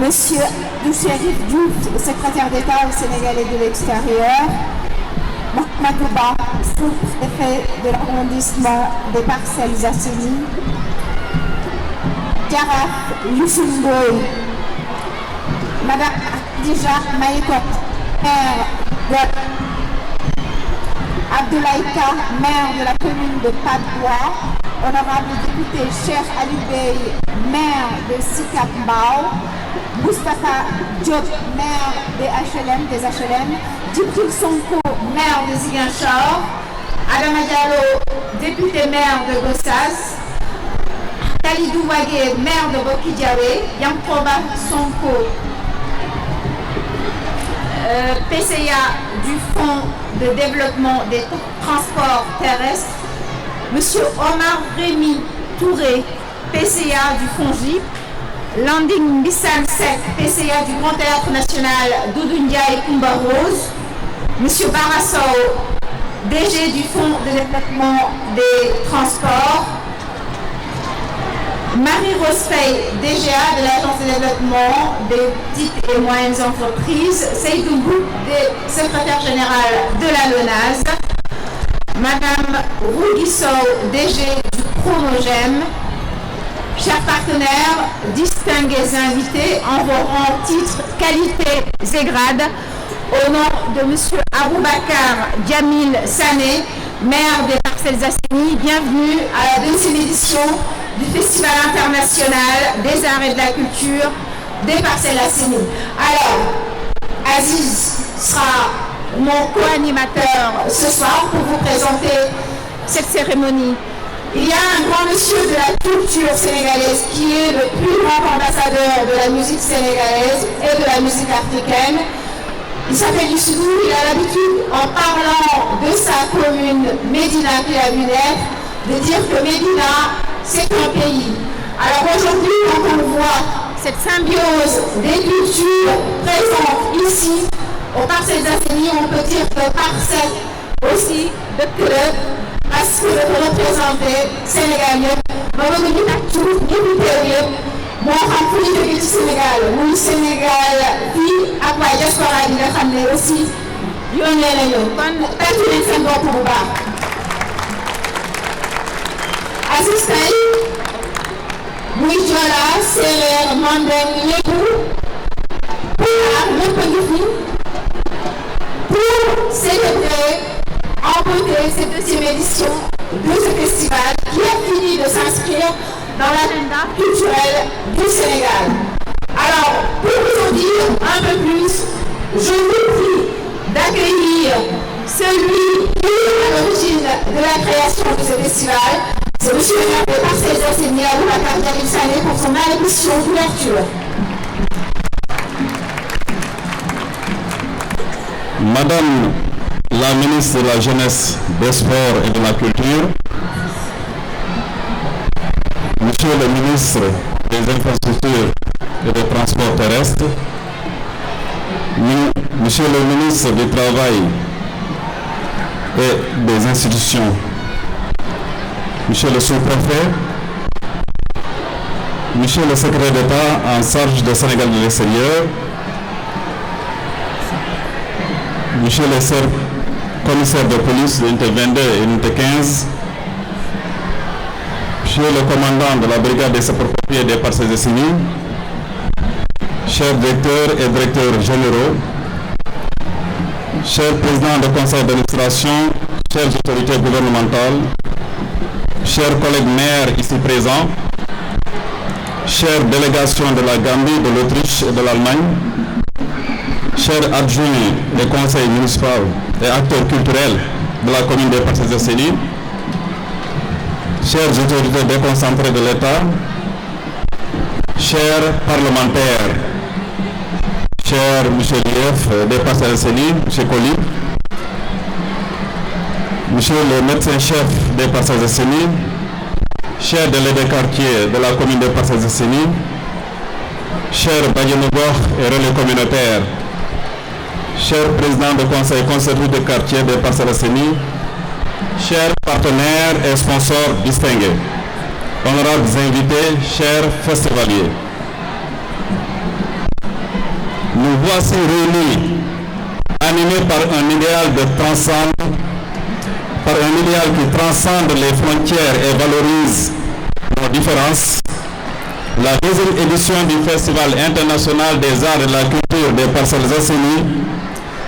Monsieur Doucherif Diouf, secrétaire d'État au Sénégal et de l'extérieur, Makouba, sous-préfet de l'arrondissement des Parcelles Assainies, Jaraf Youssoundoy, Madame Dija Maïkot, maire de Abdoulaïka, maire de la commune de Padoua, honorable député Cheikh Ali Bey, maire de Sicap Mbao, Moustapha Diop, maire des HLM, Djibril Sonko, maire de Ziguinchor, Adama Diallo, député maire de Gossas, Khalidou Wagué, maire de Bokidiawé, Yankoba Sonko, PCA du Fonds de développement des transports terrestres, Monsieur Omar Rémi Touré, PCA du FONGIP, Landing Bissan Sek, PCA du Grand Théâtre National Doudou Ndiaye Koumba Rose, Monsieur Barasso, DG du Fonds de développement des transports, Marie-Rose Faye, DGA de l'Agence de développement des petites et moyennes entreprises, Seydou Bouk, secrétaire général de la LONASE, Madame Rouguissou, DG du Chronogem, chers partenaires, distingués invités en vos rangs, titres, qualités et grades, au nom de Monsieur Aboubakar Djamil Sané, maire des Parcelles Assainies, bienvenue à la 2e édition du Festival international des arts et de la culture des Parcelles Assainies. Alors, Aziz sera mon co-animateur ce soir pour vous présenter cette cérémonie. Il y a un grand monsieur de la culture sénégalaise qui est le plus grand ambassadeur de la musique sénégalaise et de la musique africaine. Il s'appelle Youssou, il a l'habitude, en parlant de sa commune Médina qui a vu naître, de dire que Médina, c'est un pays. Alors aujourd'hui, quand on voit cette symbiose des cultures présentes ici, aux Parcelles Assainies, on peut dire que Parcelles aussi de club, parce que le représenté Sénégal, ba bëgg ñu tàccu ñëpp teew yëpp moo xam fu ñu jógee ci Sénégal muy Sénégal fii ak waa diaspora bi nga xam ne aussi yónnee nañu kon tàccu leen seen bopp bu baax. Aziz tey muy Joola, Séeréer, Mandeng, Lébu, Pulaar ñëpp a ngi fi pour célébrer en beauté cette 2e édition de ce festival qui a fini de s'inscrire dans l'agenda culturel du Sénégal. Alors, pour vous en dire un peu plus, je vous prie d'accueillir celui qui est à l'origine de la création de ce festival. C'est monsieur le maire des Parcelles Assainies, Aboubakar Djamil Sané, pour son allocution d'ouverture. Madame la ministre de la Jeunesse, des Sports et de la Culture, Monsieur le ministre des Infrastructures et des Transports terrestres, Monsieur le ministre du Travail et des Institutions, Monsieur le sous-préfet, Monsieur le secrétaire d'État en charge du Sénégal de l'extérieur, Monsieur le commissaire de police de l'unité 22 et l'unité 15, Monsieur le commandant de la brigade des sapeurs-pompiers des Parcelles Assainies, chers directeurs et directeurs généraux, chers présidents de conseil d'administration, chères autorités gouvernementales, chers collègues maires ici présents, chères délégations de la Gambie, de l'Autriche et de l'Allemagne, chers adjoints des conseils municipaux et acteurs culturels de la commune des Parcelles Assainies, chères autorités déconcentrées de l'État, chers parlementaires, cher monsieur l'IF des Parcelles Assainies, monsieur Colli, monsieur le médecin-chef des Parcelles Assainies, chers délégués quartiers de la commune des Parcelles Assainies, chers Badianogor et relais communautaires, chers présidents de conseil concerté de quartier des Parcelles Assainies, chers partenaires et sponsors distingués, honorables invités, chers festivaliers. voici réunis, animés par un idéal qui transcende les frontières et valorise nos différences. La deuxième édition du Festival international des arts et de la culture des Parcelles Assainies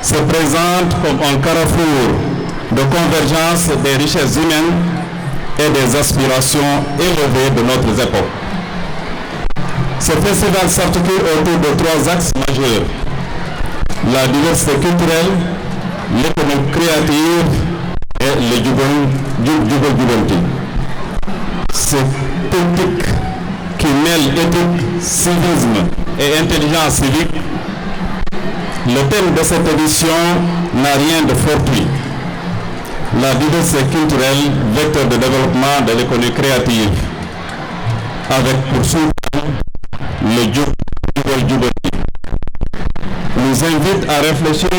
se présente comme un carrefour de convergence des richesses humaines et des aspirations élevées de notre époque. Ce festival s'articule autour de trois axes majeurs: la diversité culturelle, l'économie créative et le Jubal Jubanti. C'est éthique qui mêle éthique, civisme et intelligence civique. Le thème de cette édition n'a rien de fortuit. La diversité culturelle, vecteur de développement de l'économie créative, avec pour sous-thème le Jubal Jubanti, nous invite à réfléchir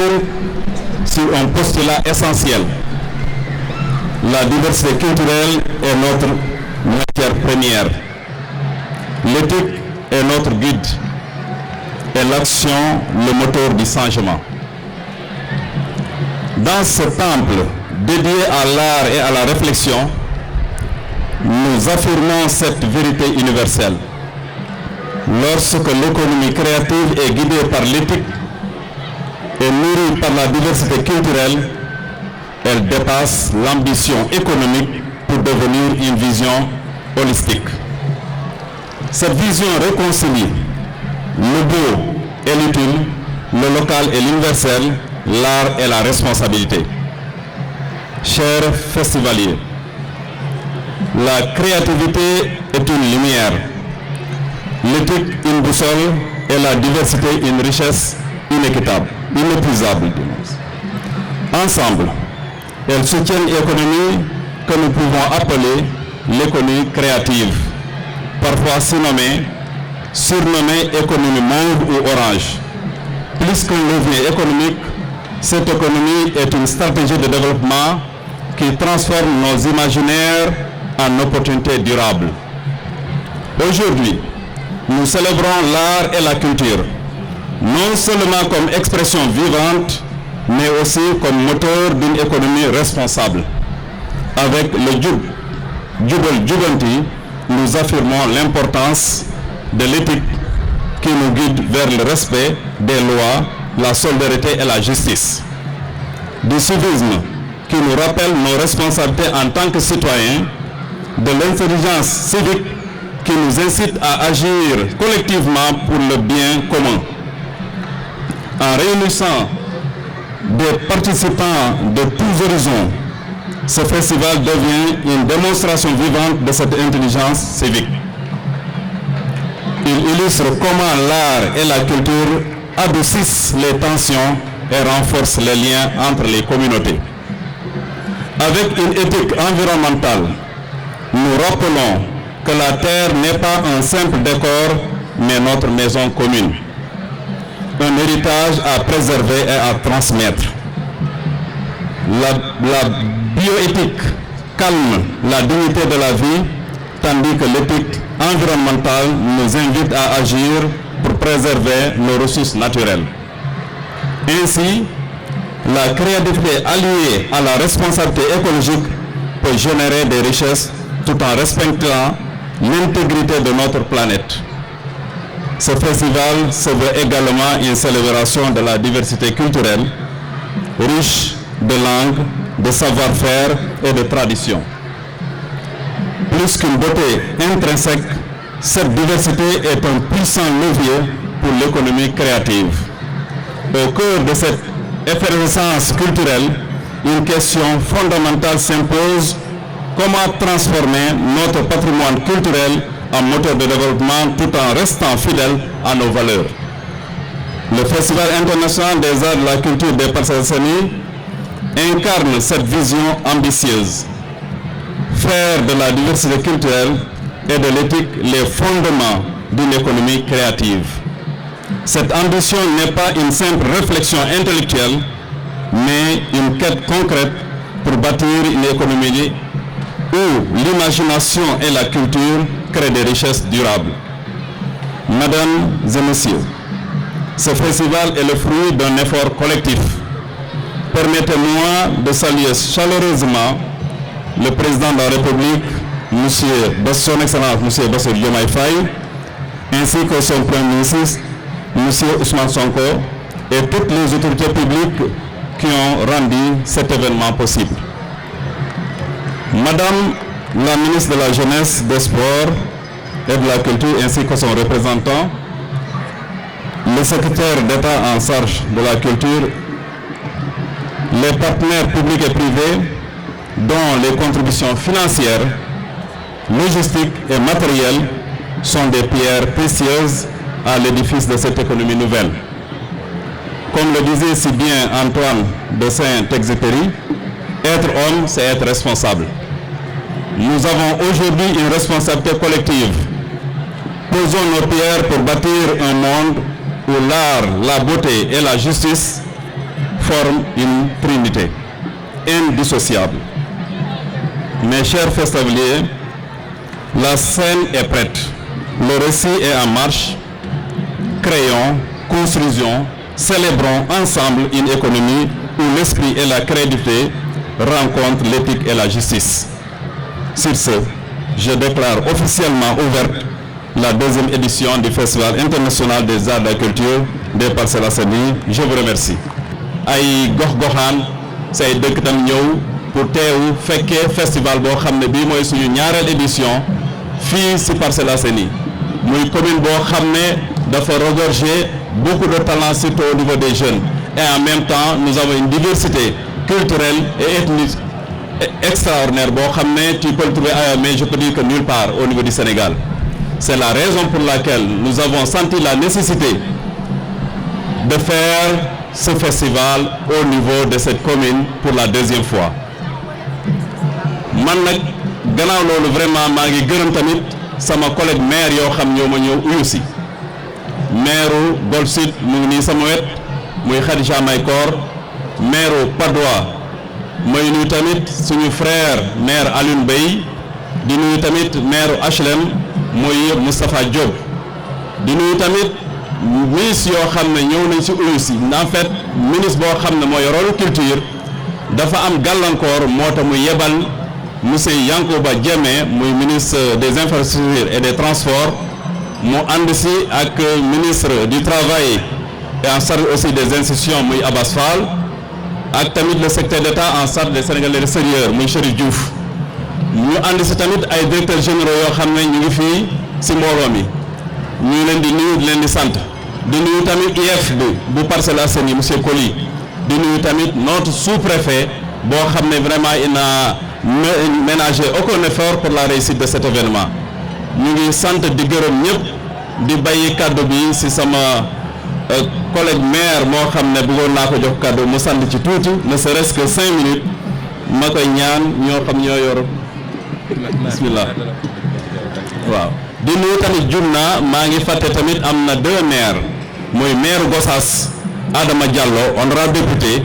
sur un postulat essentiel. La diversité culturelle est notre matière première. L'éthique est notre guide et l'action le moteur du changement. Dans ce temple dédié à l'art et à la réflexion, nous affirmons cette vérité universelle. Lorsque l'économie créative est guidée par l'éthique et nourrie par la diversité culturelle, elle dépasse l'ambition économique pour devenir une vision holistique. Cette vision réconcilie le beau et l'utile, le local et l'universel, l'art et la responsabilité. Chers festivaliers, la créativité est une lumière, l'éthique une boussole et la diversité une richesse inépuisable. Ensemble, elles soutiennent l'économie que nous pouvons appeler l'économie créative, parfois surnommée économie mauve ou orange. Plus qu'un levier économique, cette économie est une stratégie de développement qui transforme nos imaginaires en opportunités durables. Aujourd'hui, nous célébrons l'art et la culture, non seulement comme expression vivante, mais aussi comme moteur d'une économie responsable. Avec le Jubal Jubanti, nous affirmons l'importance de l'éthique qui nous guide vers le respect des lois, la solidarité et la justice. Du civisme qui nous rappelle nos responsabilités en tant que citoyens, de l'intelligence civique qui nous incite à agir collectivement pour le bien commun. En réunissant des participants de tous horizons, ce festival devient une démonstration vivante de cette intelligence civique. Il illustre comment l'art et la culture adoucissent les tensions et renforcent les liens entre les communautés. Avec une éthique environnementale, nous rappelons que la terre n'est pas un simple décor, mais notre maison commune. Un héritage à préserver et à transmettre. La bioéthique calme la dignité de la vie, tandis que l'éthique environnementale nous invite à agir pour préserver nos ressources naturelles. Ainsi, la créativité alliée à la responsabilité écologique peut générer des richesses tout en respectant l'intégrité de notre planète. Ce festival se veut également une célébration de la diversité culturelle, riche de langues, de savoir-faire et de traditions. Plus qu'une beauté intrinsèque, cette diversité est un puissant levier pour l'économie créative. Au cœur de cette effervescence culturelle, une question fondamentale s'impose: comment transformer notre patrimoine culturel en moteur de développement tout en restant fidèle à nos valeurs? Le Festival international des arts et de la culture des Parcelles Assainies incarne cette vision ambitieuse. Faire de la diversité culturelle et de l'éthique les fondements d'une économie créative. Cette ambition n'est pas une simple réflexion intellectuelle, mais une quête concrète pour bâtir une économie où l'imagination et la culture créent des richesses durables. Mesdames et messieurs, Ce festival est le fruit d'un effort collectif. Permettez-moi de saluer chaleureusement le président de la République, Son Excellence M. Bassirou Diomaye Faye, ainsi que son Premier ministre, M. Ousmane Sonko, et toutes les autorités publiques qui ont rendu cet événement possible. Madame la ministre de la Jeunesse, des Sports et de la Culture, ainsi que son représentant, le secrétaire d'État en charge de la culture, les partenaires publics et privés, dont les contributions financières, logistiques et matérielles sont des pierres précieuses à l'édifice de cette économie nouvelle. Comme le disait si bien Antoine de Saint-Exupéry, être homme, c'est être responsable. Nous avons aujourd'hui une responsabilité collective. Posons nos pierres pour bâtir un monde où l'art, la beauté et la justice forment une trinité indissociable. Mes chers festivaliers, la scène est prête, le récit est en marche. Créons, construisons, célébrons ensemble une économie où l'esprit et la créativité rencontrent l'éthique et la justice. Sur ce, je déclare officiellement ouverte la deuxième édition du Festival international des arts de la culture des Parcelles Assainies. Je vous remercie. ay gox-goxaan say dëkk tam ñëw pour teewu fekkee festival boo xam ne bii mooy suñu ñaareel édition fii ci Parcelles Assainies muy commune boo xam ne dafa regorger beaucoup de talents surtout au niveau des jeunes et en même temps nous avons une diversité culturelle et ethnique extraordinaire boo xam ne tu peux le trouver ailleurs mais je peux dire que nulle part au niveau du Sénégal. C'est la raison pour laquelle nous avons senti la nécessité de faire ce festival au niveau de cette commune pour la deuxième fois. Man nag gannaaw loolu vraiment maa ngi gërëm tamit sama collègue maire yoo xam ñoo ma ñëw uyu si maire Golf Sud mu ngi nii sama wet muy Khadija Maykor, maire Padoua may nuyu tamit suñu frère maire Alioune Bey, di nuyu tamit maire HLM muy Moustapha Diop, di nuyu tamit ministre yoo xam ne ñëw nañ ci uyu si en fait ministre boo xam ne mooy rôle culture dafa am gàllankoor moo tax mu yebal monsieur Yankoba Diémé muy ministre des infrastructures et des transports mu ànd si ak ministre du travail et en charge aussi des institutions muy Abass Fall ak tamit le secrétaire d'État en charge des Sénégalais de l'extérieur muy Chérif Diouf ñu ànd si tamit ay directeurs généraux yoo xam ne ñu ngi fii si mbooloo mi ñu leen di nuyu di leen di sant di nuyu tamit IF bu Parcelles Assainies monsieur Coly di nuyu tamit notre sous-préfet boo xam ne vraiment il n'a ménagé aucun effort pour la réussite de cet événement. ñu ngi sant di gërëm ñëpp di bàyyi kàddu bi ci sama collègue maire moo xam ne bëggoon naa ko jox kàddu mu sant ci tuuti ne serait-ce que 5 minutes ma koy ñaan ñoo xam ñoo yor bismillah waaw. di nuyu tamit Jumna maa ngi fàtte tamit am na 2 maires mooy maire Gossas Adama Diallo honorable député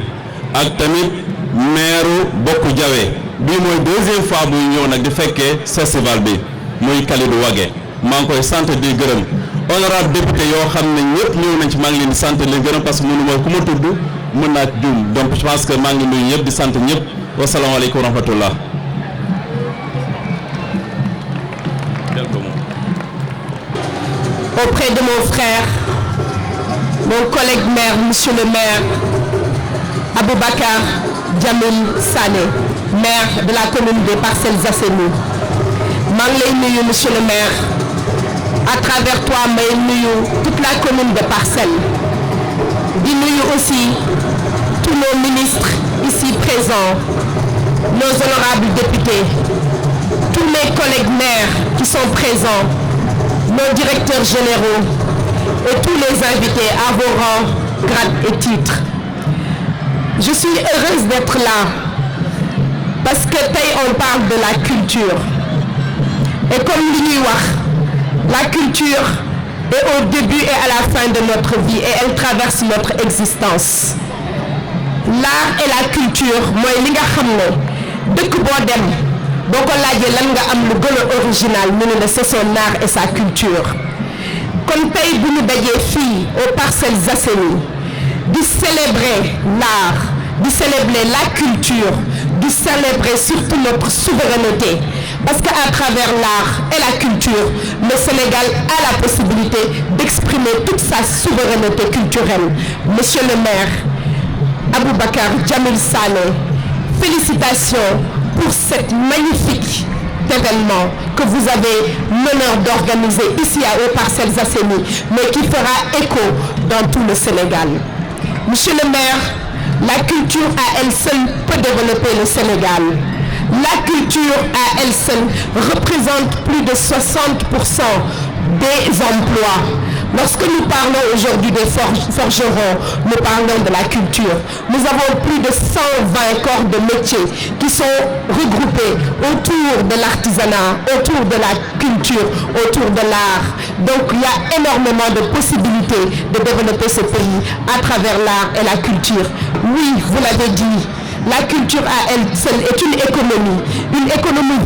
ak tamit maire Bokku Diawé bii mooy 2e fois buy ñëw nag di fekkee festival bi muy Kalidou Wagué maa ngi koy sant di gërëm honorable député yoo xam ne ñëpp ñëw nañ ci maa ngi leen di sant leen gërëm parce que mënu ma ku ma tudd mën naa juum donc je pense que maa ngi nuyu ñëpp di sant ñëpp wasalaamaaleykum wa rahmatullah. Auprès de mon frère, mon collègue maire, monsieur le maire Aboubacar Djamil Sané, maire de la commune des Parcelles Assainies. maa ngi lay nuyu monsieur le maire, à travers toi may nuyu toute la commune de Parcelles. di nuyu aussi tous nos ministres ici présents, nos honorables députés, tous mes collègues maires qui sont présents, nos directeurs généraux et tous les invités à vos rangs, grades et titres. Je suis heureuse d'être là parce que tey on parle de la culture. Et comme li ñuy wax, la culture est au début et à la fin de notre vie et elle traverse notre existence. L'art et la culture mooy li nga xam ne dëkk boo dem boo ko laajee lan nga am lu gën a original ñu ne la c'est son art et sa culture. kon tey bu ñu dajee fii aux Parcelles Assainies, de célébrer l'art, de célébrer la culture, de célébrer surtout notre souveraineté. Parce qu'à travers l'art et la culture, le Sénégal a la possibilité d'exprimer toute sa souveraineté culturelle. Monsieur le maire, Aboubacar Jamil Sané, félicitations pour cette magnifique événement que vous avez l'honneur d'organiser ici aux Parcelles Assainies, mais qui fera écho dans tout le Sénégal. Monsieur le maire, la culture à elle seule peut développer le Sénégal. La culture à elle seule représente plus de 60% des emplois. Lorsque nous parlons aujourd'hui des forgerons, nous parlons de la culture. Nous avons plus de 120 corps de métiers qui sont regroupés autour de l'artisanat, autour de la culture, autour de l'art. Donc il y a énormément de possibilités de développer ce pays à travers l'art et la culture. Oui, vous l'avez dit. La culture à elle seule est une économie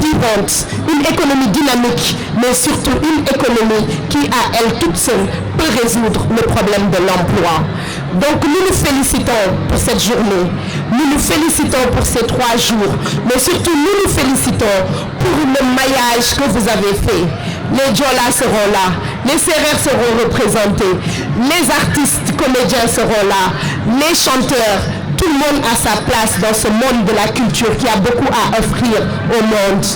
vivante, une économie dynamique, mais surtout une économie qui à elle toute seule peut résoudre le problème de l'emploi. Donc nous nous félicitons pour cette journée, nous nous félicitons pour ces 3 jours, mais surtout nous nous félicitons pour le maillage que vous avez fait. Les Diola seront là, les Sérères seront représentés, les artistes comédiens seront là, les chanteurs. Tout le monde a sa place dans ce monde de la culture qui a beaucoup à offrir au monde.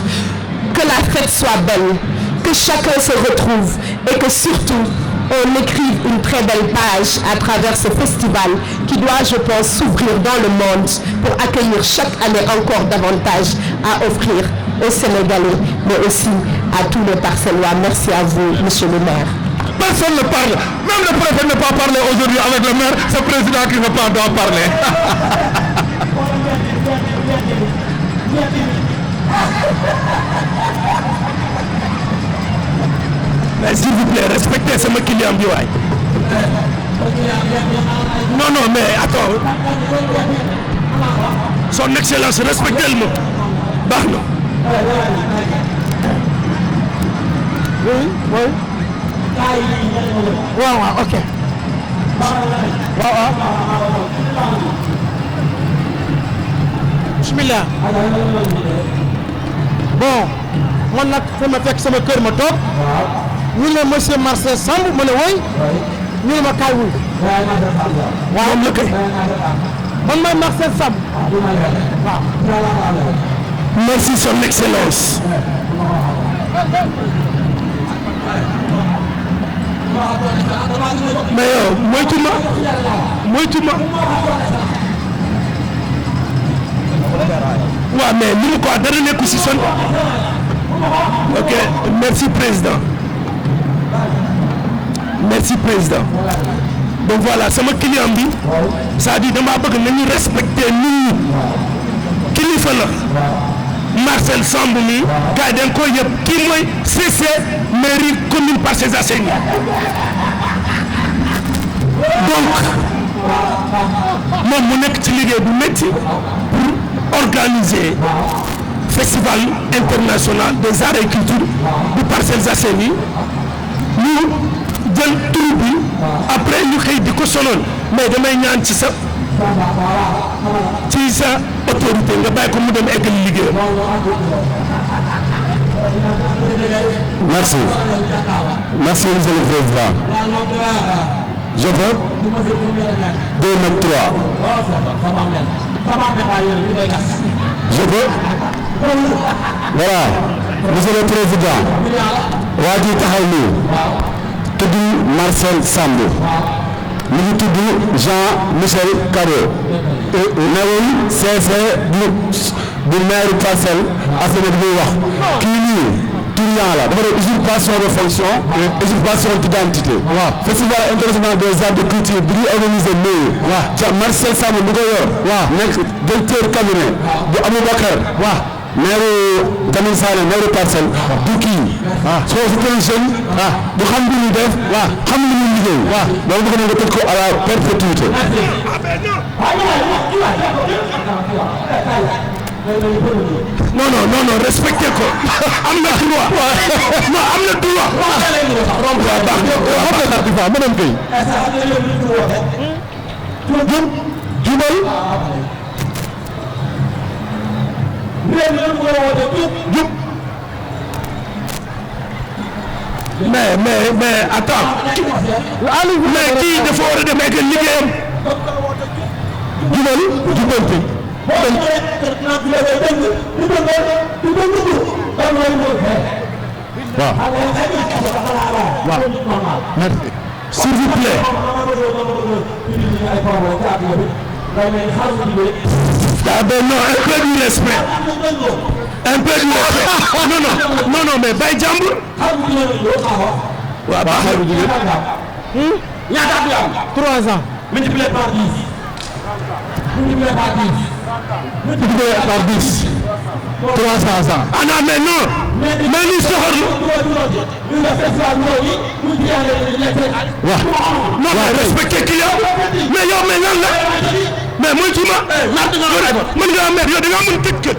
Que la fête soit belle, que chacun se retrouve et que surtout on écrive une très belle page à travers ce festival qui doit, je pense, s'ouvrir dans le monde pour accueillir chaque année encore davantage à offrir aux Sénégalais, mais aussi à tous les Parcellois. Merci à vous, monsieur le maire. Personne ne parle. Même le préfet ne peut pas parler aujourd'hui avec le maire. C'est le président qui ne peut pas parler. Mais s'il vous plaît, respectez ce client bi waay. Non, mais attends. Son Excellence, respectez-le. Baax na. Oui. waaw ok waaw bismillah bon man nag fi ma fekk sama kër ma toog ñu ne monsieur Marcel Samb ma ne woy ñu ne ma kaay wuy waaw moom la kay man maay Marcel Samb waaw merci son excellence mais yow moytu ma waaw mais li mu ko wax dara nekku si son ok merci président donc voilà sama client bi c'est-à-dire dama bëgg nañu respecter nit ñi kilifa la Marcel Samb mi gars yi dañ koy yëpp kii mooy CC mairie commune Parcelles Assainies donc moom mu nekk ci liggéey bu métti pour organiser festival international des arts et culture bu Parcelles Assainies ñu jël tur bi après ñu xëy di ko sonal mais damay ñaan ci sa autorité nga bàyyi ko mu dem eggali liggéeyam. Merci monsieur le président. Je vote 2 9 3. Je vote. Voilà monsieur le président. waa ji taxaw nii tudd Marcel Samb mi ngi tudd Jean-Michel Caro newul CC bu maire Parcelles Assainies bi wax kii nii client la dafa def usurpation de fonction usurpation d'identité festival international des arts de culture bi ñuy organisé nii Marcel Samb bi ko yor nekk directeur cabinet bu Aboubacar maire Jamil Sané maire Parcelles du kii soo fi un jeune bu xam li muy def xam li muy liggéey loolu bëgg na nga tëj ko à la perpétuité non respecté ko am na droit non am na droit waaw baax na madame Gueye jubal jub mais attends mais kii dafa war a dem ak liggéeyam jubante waaw merci s'il vous plaît ah ben non un peu du respect non mais bay jàmbur waaw baax na ñaata at la am 3 ans multiplié par 10 300 ans ana mais non mais li soxor waaw non mais respecté client mais yow mais lan la mais mooy ci ma mën nga mer yow da nga mën tëj kër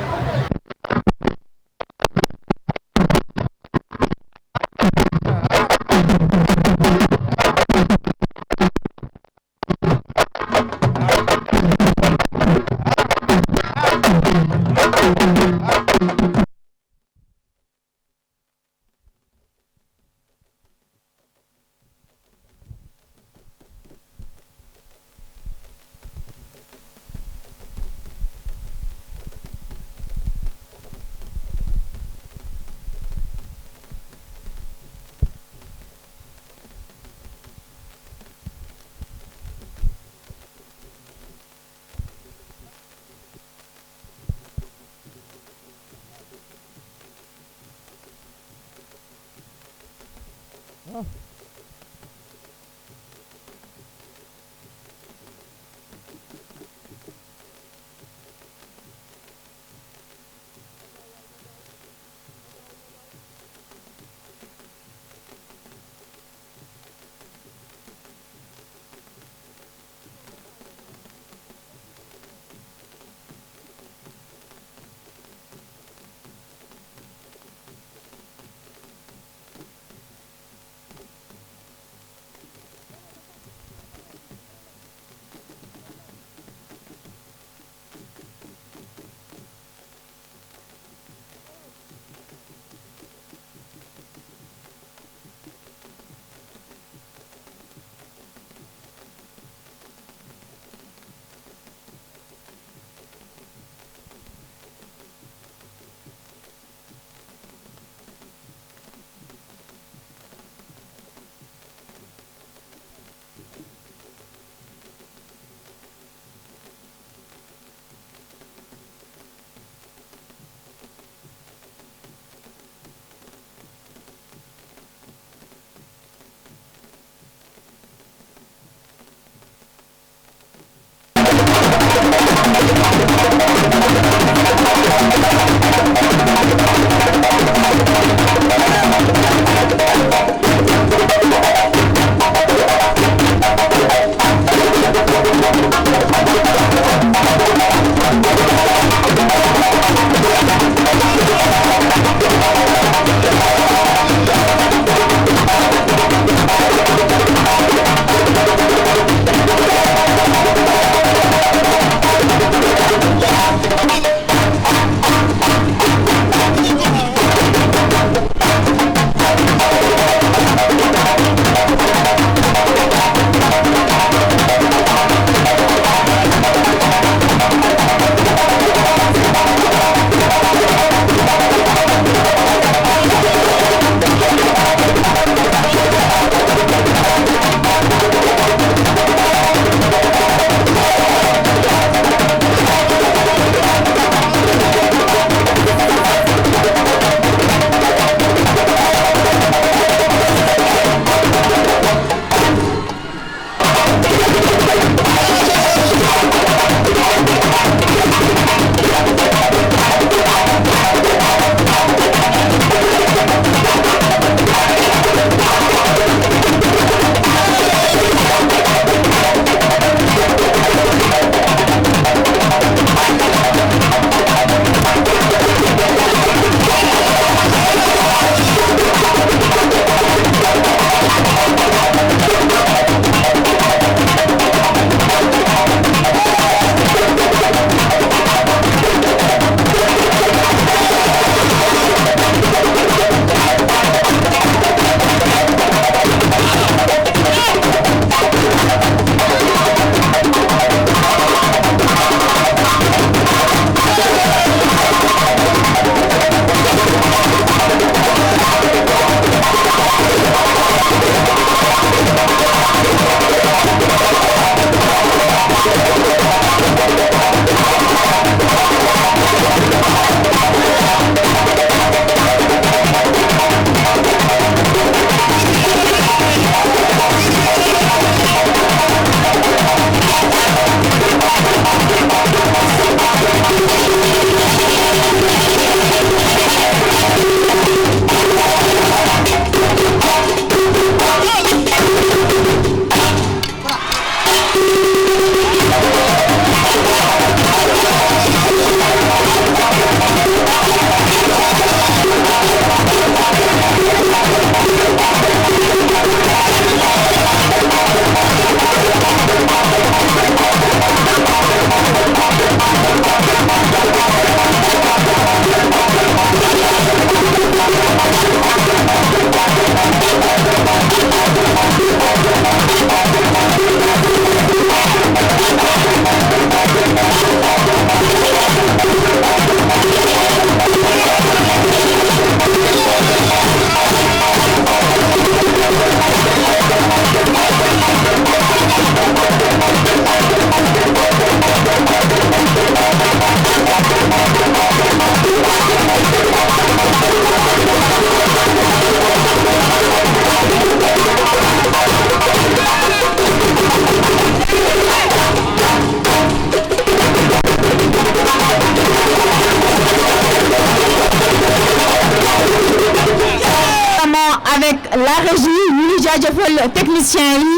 la régie ñu ngi jaajëfal technicien yi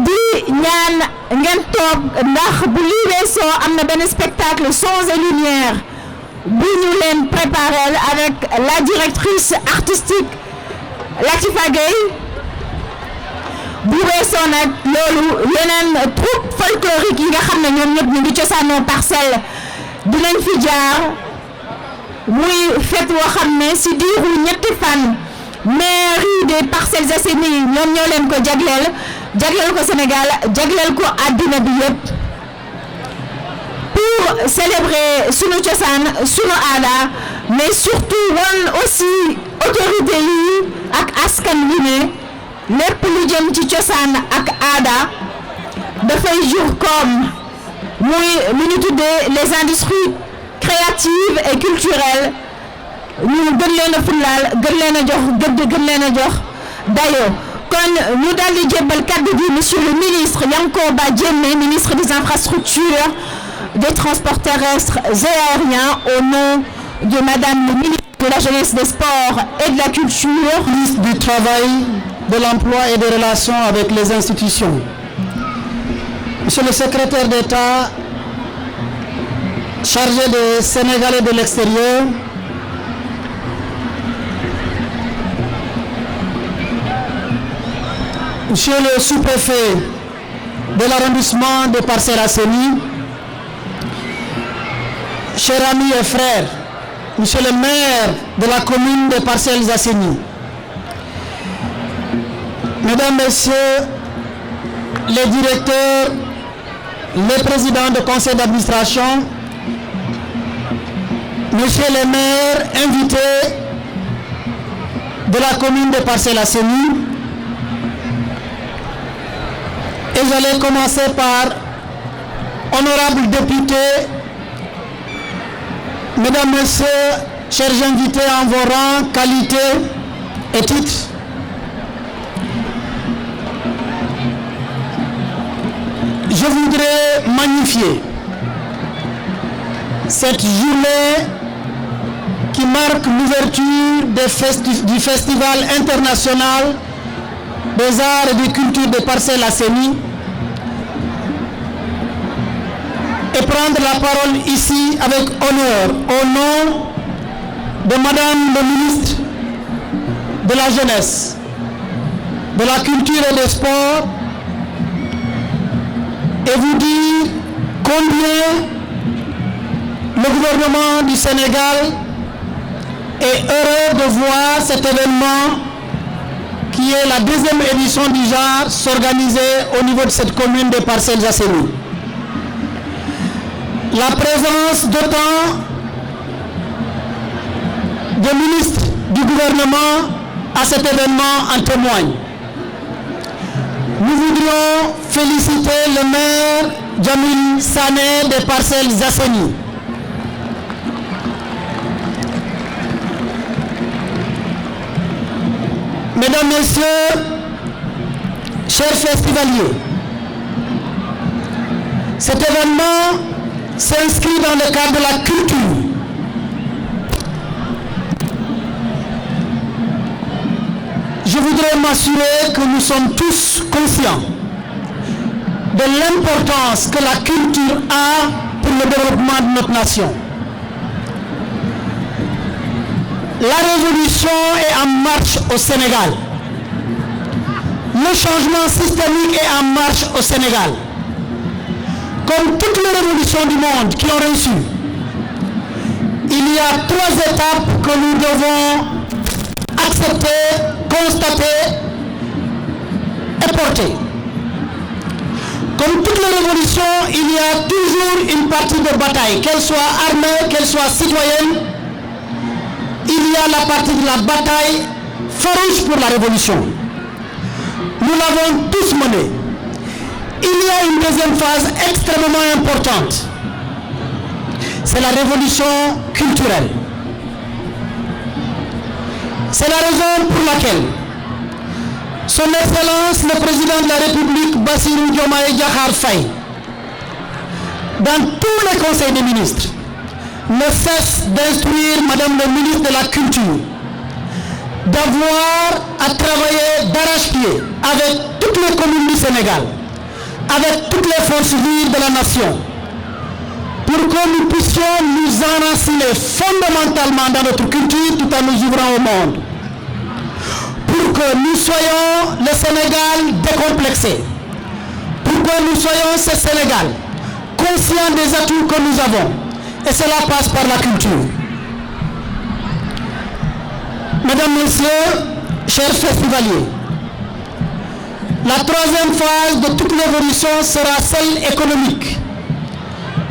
di ñaan ngeen toog ndax bu lii weesoo am na benn spectacle sons et lumière bu ñu leen préparé avec la directrice artistique Latifa Gueye bu weesoo nag loolu yeneen troupe folklorique yi nga xam ne ñoom ñëpp ñu ngi cosaanoo Parcelles dinañ fi jaar muy fête woo xam ne si diiru ñetti fan mairie des Parcelles Assainies ñoom ñoo leen ko jagleel ko Sénégal jagleel ko àddina bi yëpp pour célébrer sunu cosaan sunu aada mais surtout won aussi autorité yi ak askan wi ne lépp lu jëm ci cosaan ak aada dafay jur comme muy lu ñu tuddee les industries créatives et culturelles ñu gën leen a fullaal gën leen a jox gëdd gën leen a jox dayoo kon ñu daal di jébbal kàddu gi monsieur le ministre Yankoba Diémé ministre des infrastructures des transports terrestres et aériens au nom de madame le ministre de la jeunesse, des sports et de la culture, ministre du travail, de l'emploi et des relations avec les institutions. Monsieur le secrétaire d'État chargé des Sénégalais de l'extérieur, monsieur le sous-préfet de l'arrondissement de Parcelles Assainies, chers amis et frères, monsieur le maire de la commune de Parcelles Assainies, mesdames, messieurs les directeurs, les présidents de conseil d'administration, monsieur le maire invité de la commune de Parcelles Assainies, et j'allais commencer par honorables députés, mesdames, messieurs, chers invités en vos rangs, qualités et titres. Je voudrais magnifier cette journée qui marque l'ouverture du Festival international des arts et des cultures de Parcelles Assainies et prendre la parole ici avec honneur au nom de Madame le ministre de la Jeunesse, de la Culture et des Sports et vous dire combien le gouvernement du Sénégal est heureux de voir cet événement qui est la deuxième édition du genre s'organiser au niveau de cette commune de Parcelles Assainies. La présence d'autant de ministres du gouvernement à cet événement en témoigne. Nous voudrions féliciter le maire Jamil Sané des Parcelles Assainies. Mesdames, Messieurs, chers festivaliers, cet événement s'inscrit dans le cadre de la culture. Je voudrais m'assurer que nous sommes tous conscients de l'importance que la culture a pour le développement de notre nation. La révolution est en marche au Sénégal. Le changement systémique est en marche au Sénégal. Comme toutes les révolutions du monde qui ont réussi, il y a 3 étapes que nous devons accepter, constater et porter. Comme toutes les révolutions, il y a toujours une partie de bataille, qu'elle soit armée, qu'elle soit citoyenne. Il y a la partie de la bataille farouche pour la révolution. Nous l'avons tous menée. Il y a une deuxième phase extrêmement importante. C'est la révolution culturelle. C'est la raison pour laquelle Son Excellence le Président de la République, Bassirou Diomaye Diakhar Faye, dans tous les conseils des ministres, ne cesse d'instruire Madame le ministre de la Culture d'avoir à travailler d'arrache-pied avec toutes les communes du Sénégal, avec toutes les forces vives de la nation, pour que nous puissions nous enraciner fondamentalement dans notre culture tout en nous ouvrant au monde. Pour que nous soyons le Sénégal décomplexé. Pour que nous soyons ce Sénégal conscient des atouts que nous avons. Et cela passe par la culture. Mesdames, Messieurs, chers festivaliers, la troisième phase de toute l'évolution sera celle économique,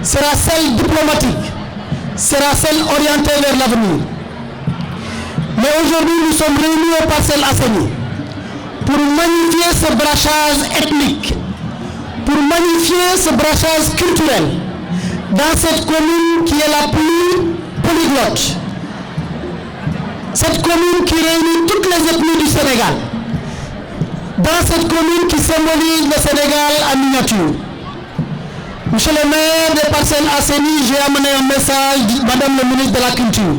sera celle diplomatique, sera celle orientée vers l'avenir. Mais aujourd'hui, nous sommes réunis aux Parcelles Assainies pour magnifier ce brassage ethnique, pour magnifier ce brassage culturel dans cette commune qui est la plus polyglotte. Cette commune qui réunit toutes les ethnies du Sénégal. Dans cette commune qui symbolise le Sénégal en miniature. Monsieur le maire des Parcelles Assainies, j'ai amené un message de Madame le ministre de la Culture.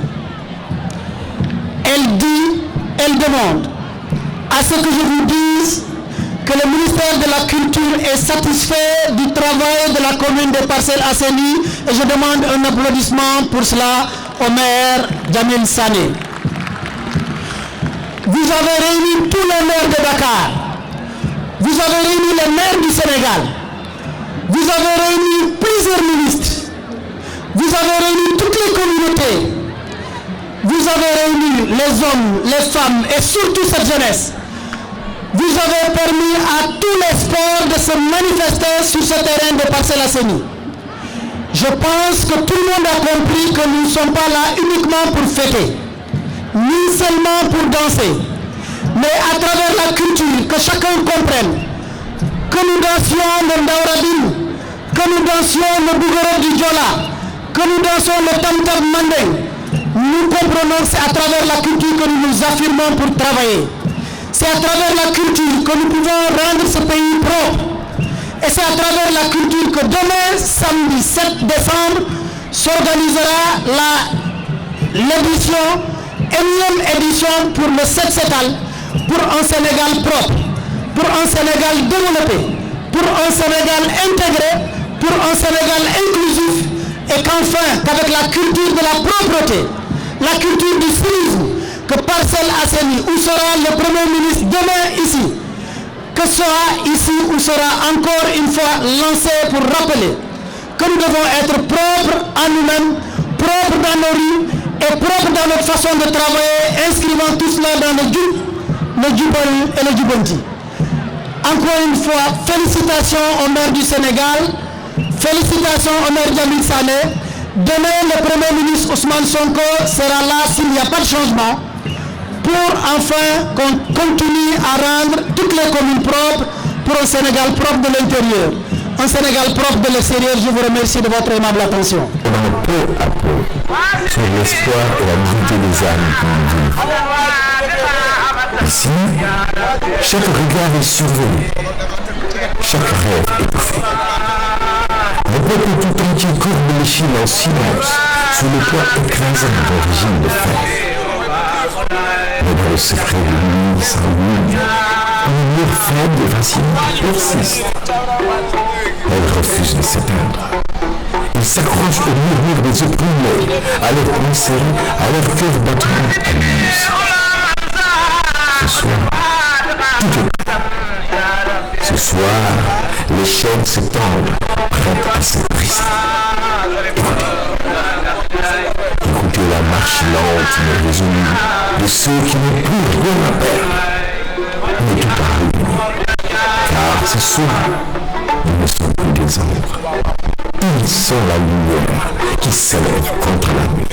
Elle demande à ce que je vous dise que le ministère de la Culture est satisfait du travail de la commune des Parcelles Assainies et je demande un applaudissement pour cela au maire Jamil Sané. Vous avez réuni tous les maires de Dakar, vous avez réuni les maires du Sénégal, vous avez réuni plusieurs ministres, vous avez réuni toutes les communautés, vous avez réuni les hommes, les femmes et surtout cette jeunesse. Vous avez permis à tous les sports de se manifester sur ce terrain de Parcelles Assainies. Je pense que tout le monde a compris que nous ne sommes pas là uniquement pour fêter, ni seulement pour danser, mais à travers la culture, que chacun comprenne que nous dansions le Ndaouradine, que nous dansions le Bougoro du Diola, que nous dansons le Tam-Tam Mandeng. Nous comprenons que c'est à travers la culture que nous nous affirmons pour travailler. C'est à travers la culture que nous pouvons rendre ce pays propre. Et c'est à travers la culture que demain, samedi 7 décembre, s'organisera l'édition, énième édition pour le 7 Setal, pour un Sénégal propre, pour un Sénégal développé, pour un Sénégal intégré, pour un Sénégal inclusif, et qu'enfin, qu'avec la culture de la propreté, la culture du civisme, que Parcelles Assainies, où sera le Premier ministre demain ici, que sera ici où sera encore une fois lancé pour rappeler que nous devons être propres en nous-mêmes, propres dans nos rues et propres dans notre façon de travailler, inscrivant tout cela dans le Djibol et le Djibonti. Encore une fois, félicitations au maire du Sénégal, félicitations au maire Jamil Sané. Demain, le Premier ministre Ousmane Sonko sera là s'il n'y a pas de changement pour enfin qu'on continue à rendre toutes les communes propres pour un Sénégal propre de l'intérieur. Un Sénégal propre de l'extérieur. Je vous remercie de votre aimable attention. Peu à peu, sur l'espoir et la dignité des âmes qui nous vivent. Ici, chaque regard est survenu, chaque rêve étouffé. Le peuple tout entier courbe l'échine en silence sous le poids écrasant d'un régime de fer. Mais dans le secret de l'unité sans lune, une lueur faible et vacillante persiste. Elle refuse de s'éteindre. Il s'accroche au murmure des opprimés, à leur pensée, à leur cœur battant à l'unité. Ce soir, tout est prêt. Ce soir, les chaînes se tendent, prêtes à se briser. Écoutez la marche lente mais résolue de ceux qui n'ont plus rien à perdre, mais tout à réunir. Car ce soir, ils ne sont plus des ombres. Ils sont la lumière qui s'élève contre la nuit.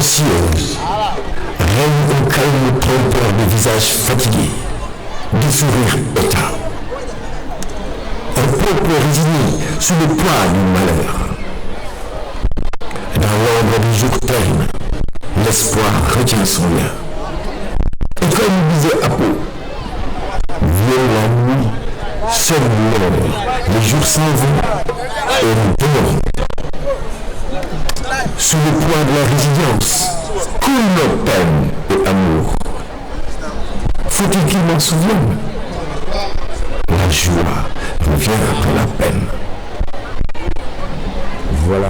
silencieuse, règne un calme trompeur de visages fatigués, des sourires éteints. Un peuple résigné sous le poids du malheur. Dans l'ombre du jour terne, l'espoir retient son lien. Et comme disait Apo, vient la nuit, sonne l'heure, les jours s'en vont et nous demeurons. Sous le poids de la résilience, coulent nos peines et amours. Faut-il qu'il m'en souvienne? La joie revient après la peine. Voilà.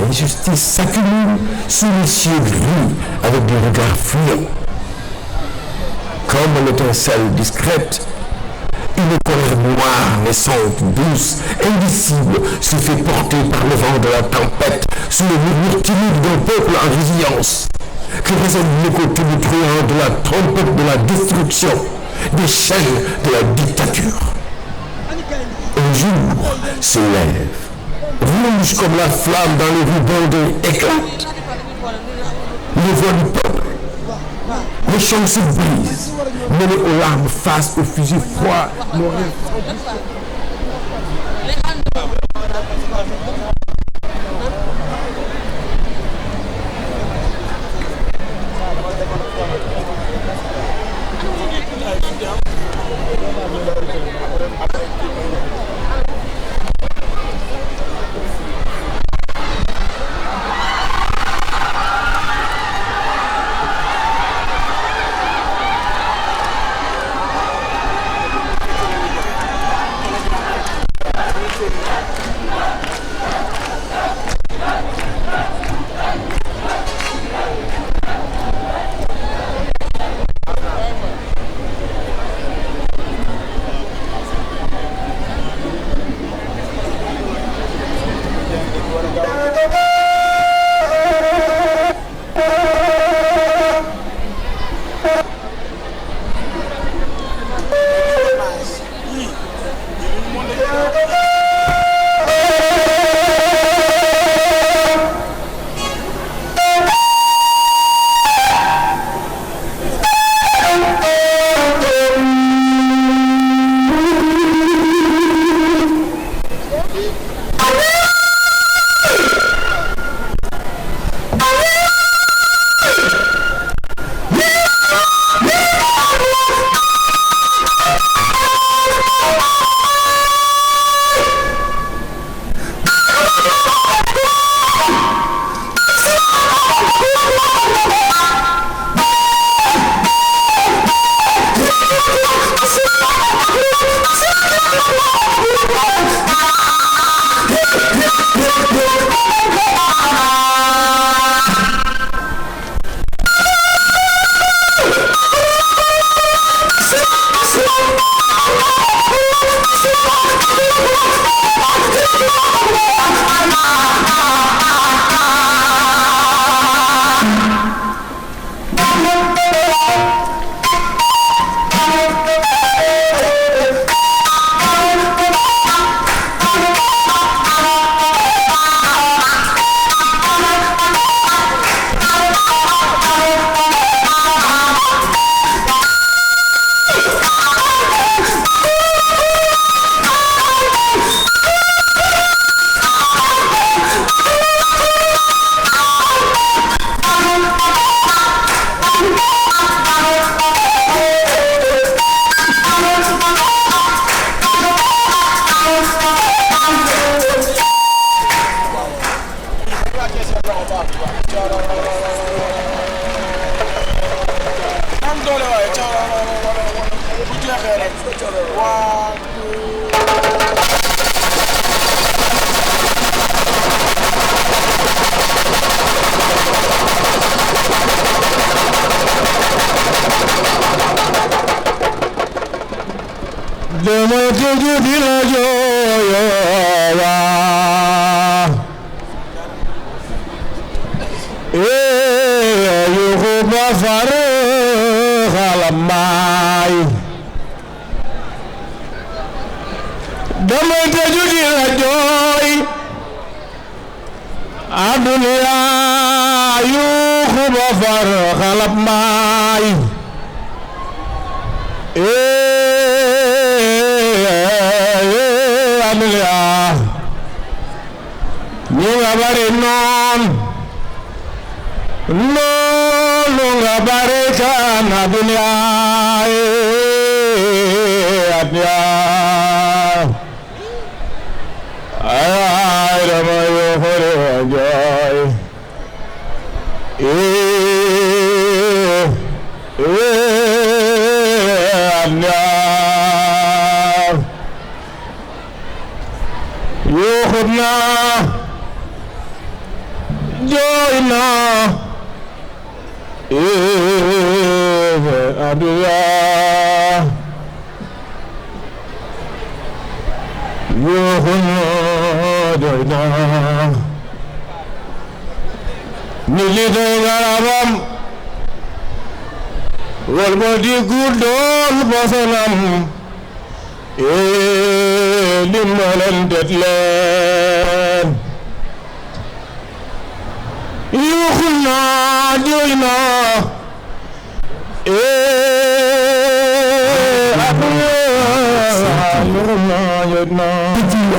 L'injustice s'accumule sous les cieux gris avec des regards fuyants. Comme l'étincelle discrète, une colère noire, naissante, douce, indicible, se fait porter par le vent de la tempête sous le murmure timide d'un peuple en résilience, que résonne l'écho tumultueux de la trompette de la destruction, des chaînes de la dictature. Un jour se lève, rouge comme la flamme dans les rues bondées éclate. Les voix du peuple, les chants se brisent, mêlés aux larmes face au fusil froid.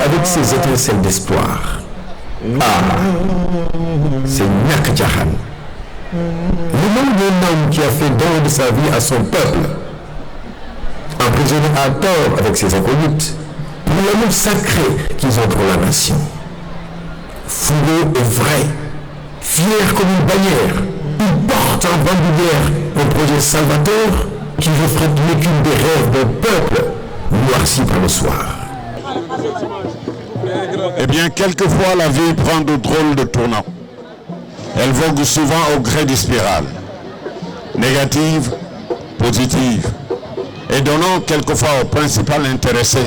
Avec ses étincelles d'espoir. C'est Ñàkk Caaxaan. Le nom d'un homme qui a fait don de sa vie à son peuple, emprisonné à tort avec ses acolytes, pour l'amour sacré qu'ils ont pour la nation. Fougueux et vrai, fier comme une bannière, il porte en bandoulière un projet salvateur qui reflète l'écume des rêves d'un peuple noirci par le soir. Eh bien, quelquefois, la vie prend de drôles de tournants. Elle vogue souvent au gré des spirales, négatives, positives, et donnant quelquefois au principal intéressé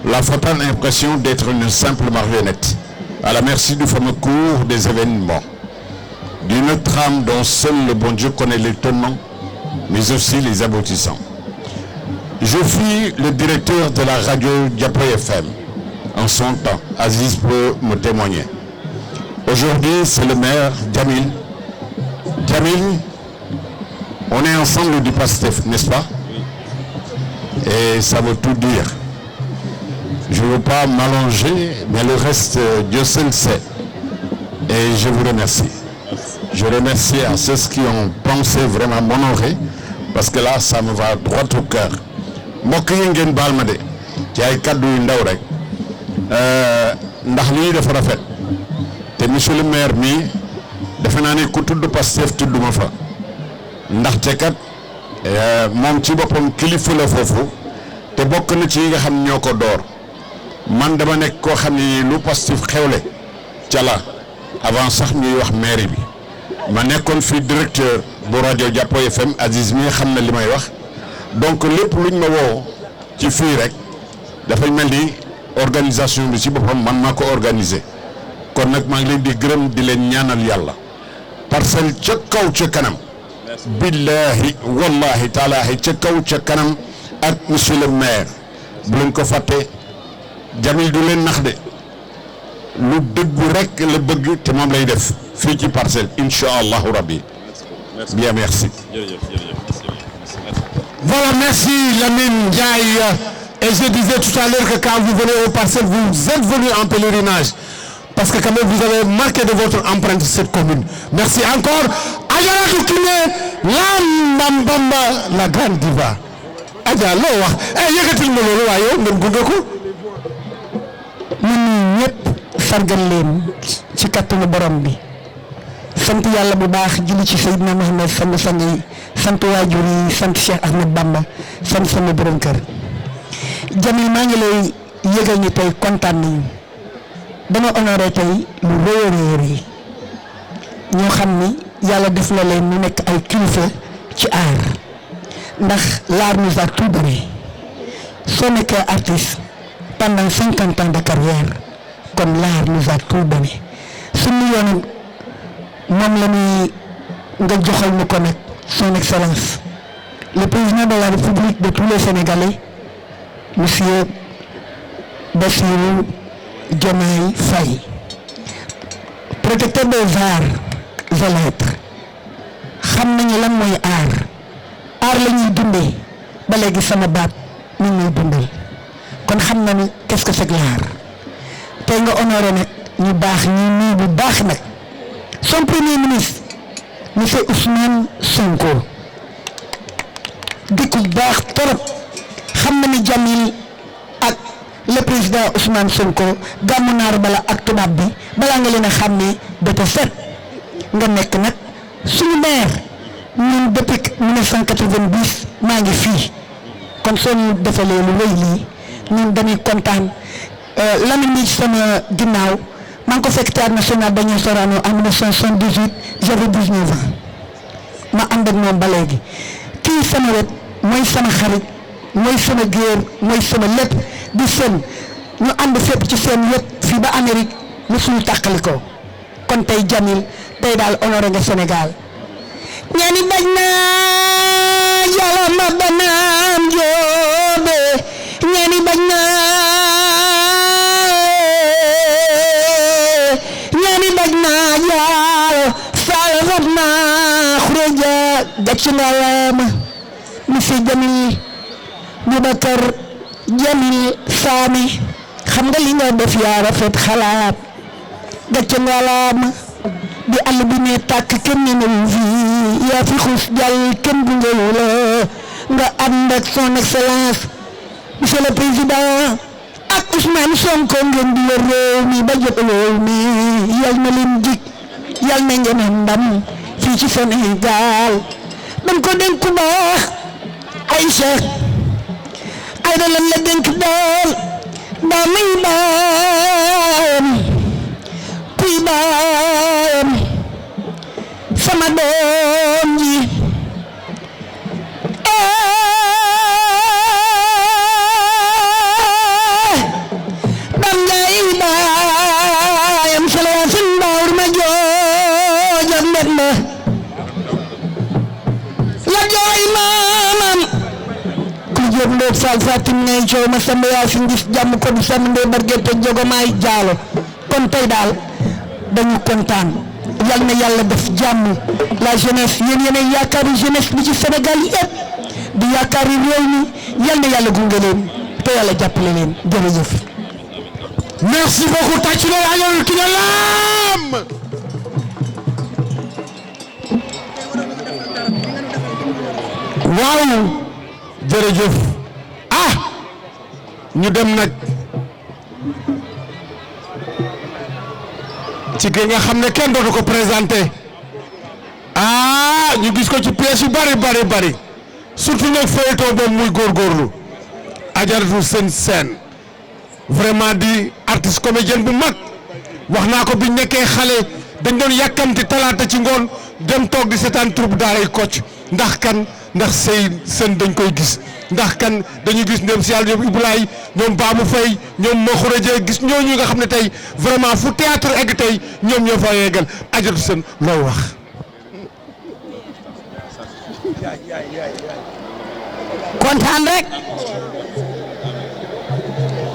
la fatale impression d'être une simple marionnette, à la merci du fameux cours des événements, d'une trame dont seul le bon Dieu connaît les tenants, mais aussi les aboutissants. Je fus le directeur de la radio Diapoy FM en son temps. Aziz peut me témoigner. Aujourd'hui, c'est le maire Djamil. Djamil, on est ensemble du PASTEF, n'est-ce pas? Et ça veut tout dire. Je ne veux pas m'allonger, mais le reste, Dieu seul sait. Et je vous remercie. Je remercie à ceux qui ont pensé vraiment m'honorer, parce que là, ça me va droit au cœur. mbokk yi ngeen baal ma de ci ay kaddu yu ndaw rek ndax lii dafa rafet te monsieur le maire mii defe naa ne ku tudd Pastef tudd ma fa ndaxte kat moom ci boppam kilifa la foofu te bokk na ci yi nga xam ñoo ko door man dama nekk koo xam ne lu Pastef xewle ca la avant sax ñuy wax mairie bi ma nekkoon fii directeur bu rajo Diapoy FM Aziz mi xam na li may wax. Donc lépp luñ ma woo ci fii rek dafay mel ni organisation bi ci boppam man maa ko organiser kon nag maa ngi leen di gërëm di leen ñaanal yàlla Parcelles ca kaw ca kanam billahi wallahi taalaahi ca kaw ca kanam ak monsieur le maire bu leen ko fàtte Jamil du leen nax de lu dëggu rek la bëgg te moom lay def fii ci Parcelles incha allahu rabbi bien merci. Voilà, merci Lamine Ndiaye. Et je disais tout à l'heure que quand vous venez aux Parcelles, vous êtes venu en pèlerinage. Parce que quand même, vous avez marqué de votre empreinte cette commune. Merci encore. Adjaratou Kiné, Lambamba, la grande diva. Adja, loo wax. Yëkkatil ma loolu waaye yow ngeen gunge ko. ñun ñëpp sargal leen ci kattanu borom bi sant yàlla bu baax julli ci Seydina Mohamed sang yi sant waajur yi sant Cheikh Ahmed Bamba sant sama borom kër. Jamil maa ngi lay yëgal ni tey kontaan nañu dama honoré tey lu rëy yi ñoo xam ni yàlla def la leen mu nekk ay kilifa ci aar ndax l'art nous a tout donné soo nekkee artiste pendant 50 ans de carrière kon l'art nous a tout donné suñu yoon moom la ñuy nga joxal ñu ko nag son excellence le président de la République de tous les Sénégalais monsieur Bassirou Diomaye Faye, protecteur des arts et lettres xam nañu lan mooy aar la ñuy dundee ba léegi sama baat ñu ñuy dundal kon xam na ni qu'est-ce que c'est que l'art tey nga honoré nag ñu baax ñi nii bu baax nag son premier ministre monsieur Ousmane Sonko di ku baax torop xam na ni Jamil ak le président Ousmane Sonko gàmmu naar bala ak tubaab bi balaa nga leen a xam ne bete set nga nekk nag suñu maire ñun depuis 1990 maa ngi fii kon soo ñu defalee lu wéy lii ñun dañuy kontaan Lamine mi ci sama ginnaaw maa ngi ko fekk théâtre national Daniel Sorano en 1978 j'avais 19 ans ma ànd ak moom ba léegi kii sama wet mooy sama xarit mooy sama géer mooy sama lépp di seen ñu ànd fépp ci seen yëpp fii ba Amérique mu suñu tàqali ko kon tey Jamil tey daal honoré nga Sénégal ñaani bañ na yàlla ma banaan joobe ñaani bañ na ñaani bañ na yàlla faal rab na xureja gàcc nga laama monsieur Jamil Boubacar Jamil Sané xam nga li nga def yaa rafet xalaat gàcce ngalaama bi àll bi ne tàkk kenn ñemewu fii yaa fi xus jàll kenn gungewu la nga ànd ak son excellence monsieur le président ak Ousmane Sonko ngeen di yor réew mi ba jot réew mi yal na leen jik yal na ngeen am ndam fii ci Sénégal dañ ko dénk ku baax Aïcha ay da lan la dénk daal daa may baam kuy baam sama doom ji dam ngay baayam sala sun baawur ma joojam net ma la jooy maamam Diop Ndeye Fall Fatim ngay coow ma sama yaa fi ngis jàmm ko du sama ndey bargete jogomaay jaalo kon tey daal dañu kontaan yal na yàlla def jàmm la jeunesse yéen yaakaari jeunesse bi ci Sénégal yëpp di yaakaari réew mi yal na yàlla gunge leen te yàlla jàppale leen jërëjëf. merci beaucoup tàcc na ayol ki na laam waaw jërëjëf ñu dem nag ci ki nga xam ne kenn dootu ko présenté ñu gis ko ci pièce yu bari surtout nag feuilleton boobu muy góorgóorlu Ajaratu Sène vraiment di artiste comédien bu mag wax naa ko bi nekkee xale dañ doon yàkkamti talaata ci ngoon dem toog di seetaan troupe daaray Kocc ndax kan ndax seen dañ koy gis ndax kan dañu gis ndem si yàlla ñoom Ibulaay ñoom Baamu Fay ñoom Maxureje gis ñooñu nga xam ne tey vraiment fu théâtre egg tey ñoom ñoo fa yeggal Ajaratu Sène loo wax. kontaan rek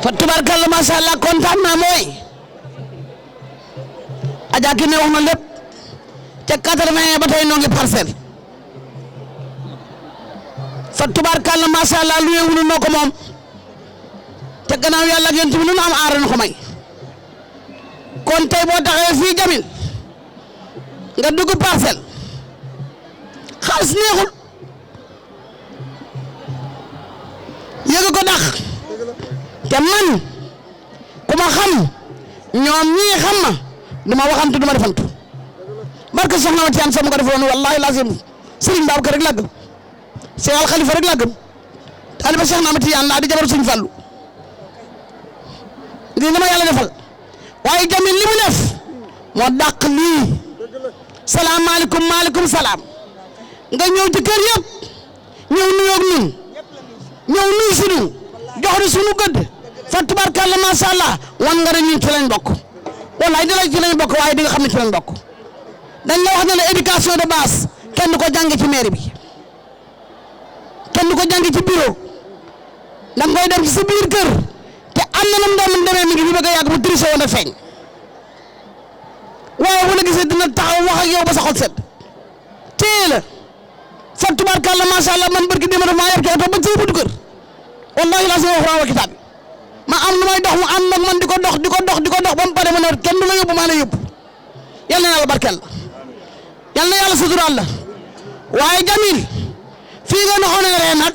fa tubarkalla macha allah kontaan naa mooy Adja Kine wax na lépp ca 80 ba tey noo ngi Parcelles fa tubarkalla macha allah lu yëngu noo ko moom te gannaaw yàlla ak yéen tamit lu nu am aar ko may kon tey boo taxee fii Jamil nga dugg Parcelles xaalis neexul yëg ko dax te man ku ma xam ñoom ñii xam ma du ma waxantu du ma defantu barke soxna ma Tiyaan sama ko defoon wallahi lazim Serigne Babacar rek laa gëm Cheikh Al Khalifa rek laa gëm taaliba Cheikh Ahmad Tiyaan laa di jabar Serigne Fallou lii dama yàlla defal waaye Jamil li mu def moo dàq lii salaamaaleykum maaleykum salaam nga ñëw ci kër yëpp ñëw nuyoog ñun ñëw nuyu sunu jox ni sunu gëdd fa tubarkalla macha allah wan nga ne ñun ci lañ bokk wallaay dina ci lañ bokk waaye di nga xam ne ci lañ bokk dañ la wax ne la éducation de base kenn ko jàngi ci mairie bi kenn ko jàngi ci bureau da nga koy dem ci sa biir kër te am na nam doon demee mi ngi fi bëgg a yàgg bu triché woon a feeñ waaye bu la gisee dina taxaw wax ak yow ba sa xol set téye la fa tubarkalla macha allah man barki démb maa yeb ci oto ba ci buntu kër wallahi laa sama wax wa kitaab ma am lu may dox mu am nag man di ko dox ba mu pare ma ne kenn du la yóbbu maa la yóbbu yal na yàlla barkeel la yal na yàlla suturaal la waaye Jamil fii nga na honoré nag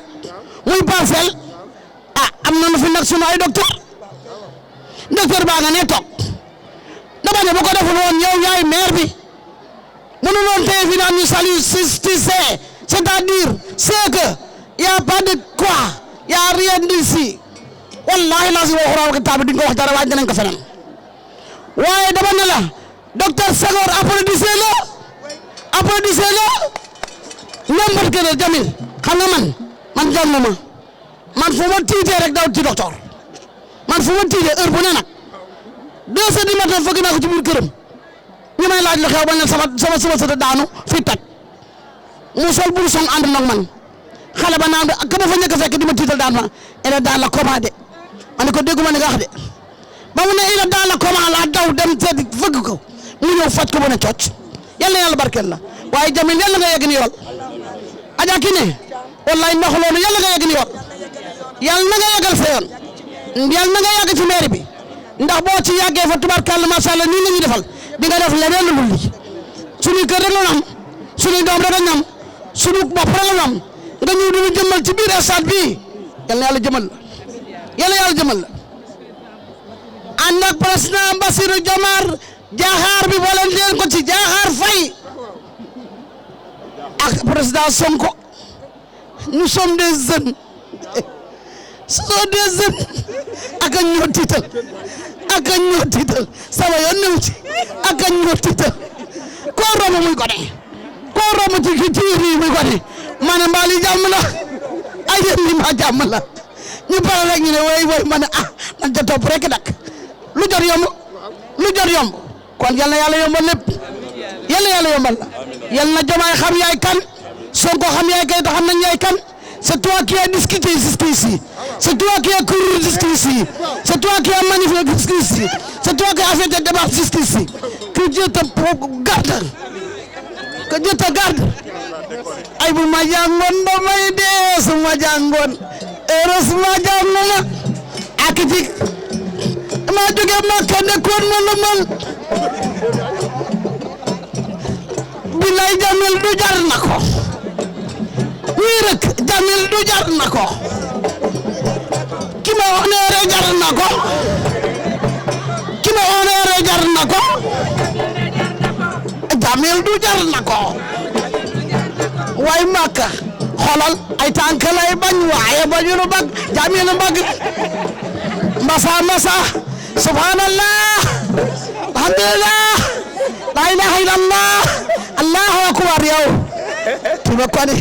muy Parcelles am nañu fi nag sunu ay docteur baa nga ne toog dama ne bu ko deful woon yow yaay maire bi mënu loon tey fi naan ñu salut c'est-à-dire c'est que y a pas de quoi y a rien d'ici wallahi laa si waxu raw kitaab di nga ko wax dara waaye dinañ ko feneen waaye dama ne la docteur Senghor applaudissez-le n'importe quel Jamil xam nga man jàmm man fu ma tiitee rek daw ci docteur man fu ma tiitee heure bu ne nag 2 heures du matin fekk naa ko ci biir këram ñu may laaj la xew ba ne sama sëta daanu fii tag mu sol bul song ànd nag man xale ba naan ka ma fa njëkk a fekk di ma tiital daan ma ele daan la coma de ma ne ko dégguma ne nga wax de ba mu ne ele daan la coma laa daw dem seeti fëgg ko mu ñëw faj ko ba ne cooc yàlla yàlla barkeel la waaye Jamil yàlla nga yegg ni yool aja ki ne wallaay ndax loolu yàlla nga yegg ni yool yàlla na nga yeggal sa yoon yàlla na nga yàgg ci mairie bi ndax boo ci yàggee fa tubarkalla macha allah nii la ñuy defal di nga def leneen lu lii suñuy kër rek la am suñuy doom rek la am suñu bopp rek la am nga ñëw di ñu jëmmal ci biir stade bii yal na yàlla jëmal la yàlla jëmal la ànd ak président Bassirou Diomaye Diakhar bi boole leen ko ci Diakhar Faye ak président Sonko nous sommes des jeunes ce sont des jeunes ak ñoo tiital sama yoon new ci ak ñoo tiital koo romb muy gone koo romb ci rii muy gone ma ne mbaa li jàmm la ay yéen li ma jàmm la ñu pare rek ñu ne woy ma ne man ca topp rek nag lu jot yomb kon yal na yàlla yombal lépp yal na yàlla yombal la yal na Diomaye xam yaay kan Sonko xam yaay kay te xam nañ yaay kan c'est toi qui as discuté jusqu'ici c'est toi qui as couru jusqu'ici c'est toi qui as manifesté jusqu'ici c'est toi qui as fait des débats jusqu'ici que Dieu te garde ay bu ma jàngoon damay dee su ma jàngoon heureusement jàng na ak ci ma jóge Makka nekkoon na la man bilay Jamil du jar na ko wii rek Jamil du jar na ko ki ma honoré jar na ko Jamil du jar na ko waaye Makka xoolal ay tànk lay bañ waaye bañu nu bag Jamil bag masa subhanallah alhamdulillah la ilaha illallah allahu akbar yow tuba ko ne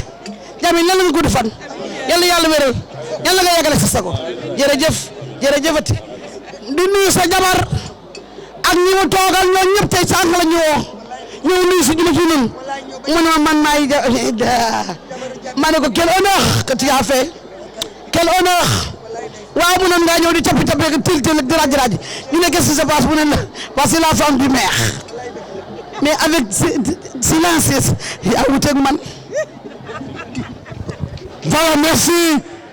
Jamil lan nga gudd fan yàlla wéral yàlla nga yàggale sa sago jërëjëfati di nuyu sa jabar ak ñi mu toogal ñoom ñëpp tey sànq la ñu woo ñëw nuyu si juma ci ñun mu ne man maay ma ne ko quel honneur que tu as fait quel honneur waaw mu ne ngaa ñëw di cappi ak til ak di raaj ñu ne qu'est-ce qui se passe mu ne la parce que la femme du maire mais avec silence yaa wuteeg man voilà merci